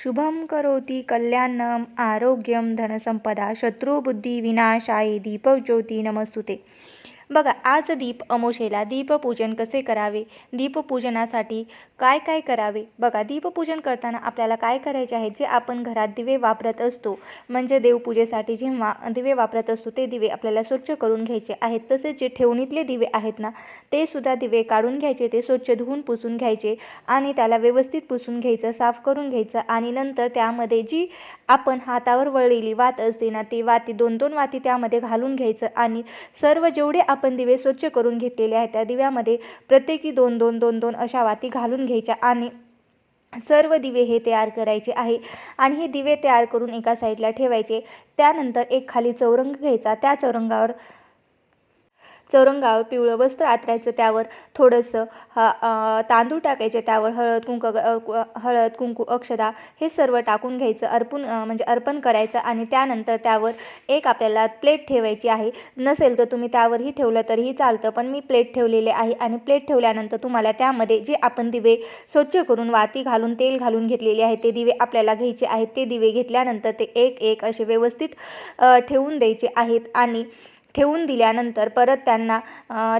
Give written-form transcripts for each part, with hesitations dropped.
शुभम करोति कल्याणम आरोग्यम धनसंपदा शत्रुबुद्धी विनाशाय दीपज्योती नमस्तुते। बघा, आज दीप अमावस्येला दीपपूजन कसे करावे, दीपपूजनासाठी काय काय करावे। बघा, दीपपूजन करताना आपल्याला काय करायचे आहे, जे आपण घरात दिवे वापरत असतो म्हणजे देवपूजेसाठी जेव्हा दिवे वापरत असतो ते दिवे आपल्याला स्वच्छ करून घ्यायचे आहेत। तसेच जे ठेवणीतले दिवे आहेत ना, ते सुद्धा दिवे काढून घ्यायचे, ते स्वच्छ धुवून पुसून घ्यायचे आणि त्याला व्यवस्थित पुसून घ्यायचं, साफ करून घ्यायचं आणि नंतर त्यामध्ये जी आपण हातावर वळलेली वात असते ना, ती वाती 2-2 वाती त्यामध्ये घालून घ्यायचं आणि सर्व जेवढे आपण दिवे स्वच्छ करून घेतलेले आहेत त्या दिव्यामध्ये प्रत्येकी 2-2 अशा वाती घालून घ्यायच्या आणि सर्व दिवे हे तयार करायचे आहे। आणि हे दिवे तयार करून एका साईडला ठेवायचे। त्यानंतर एक खाली चौरंग घ्यायचा, त्या चौरंगावर पिवळं वस्त्र आथरायचं, त्यावर थोडंसं तांदूळ टाकायचे, त्यावर हळद कुंकू अक्षता हे सर्व टाकून घ्यायचं, अर्पण करायचं आणि त्यानंतर त्यावर एक आपल्याला प्लेट ठेवायची आहे। नसेल तर तुम्ही त्यावरही ठेवलं तरीही चालतं, पण मी प्लेट ठेवलेले आहे आणि प्लेट ठेवल्यानंतर तुम्हाला त्यामध्ये जे आपण दिवे स्वच्छ करून वाती घालून तेल घालून घेतलेले आहे ते दिवे आपल्याला घ्यायचे आहेत। ते दिवे घेतल्यानंतर ते एक असे व्यवस्थित ठेवून द्यायचे आहेत आणि ठेवून दिल्यानंतर परत त्यांना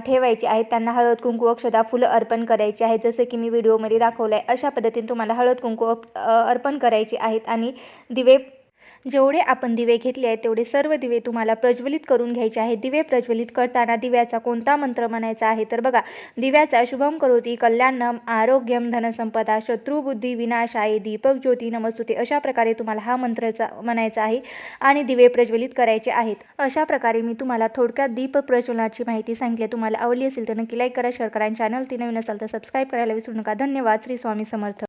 ठेवायचे आहेत। त्यांना हळद कुंकू अक्षता फुलं अर्पण करायची आहेत, जसे की मी व्हिडिओमध्ये दाखवलं आहे। अशा पद्धतीने तुम्हाला हळद कुंकू अर्पण करायचे आहेत आणि दिवे जेवढे आपण दिवे घेतले आहेत तेवढे सर्व दिवे तुम्हाला प्रज्वलित करून घ्यायचे आहेत। दिवे प्रज्वलित करताना दिव्याचा कोणता मंत्र म्हणायचा आहे, तर बघा, दिव्याचा शुभम करोति कल्याणम आरोग्यम धनसंपदा शत्रुबुद्धी विनाशाय दीपज्योती नमस्तुते अशा प्रकारे तुम्हाला हा मंत्राचा म्हणायचा आहे आणि दिवे प्रज्वलित करायचे आहेत। अशा प्रकारे मी तुम्हाला थोडक्यात दीप प्रज्वलनाची माहिती सांगितली। तुम्हाला आवडली असेल तर नक्की लाईक करा, शेअर करा आणि चॅनल नवीन असाल तर सबस्क्राईब करायला विसरू नका। धन्यवाद। श्री स्वामी समर्थ।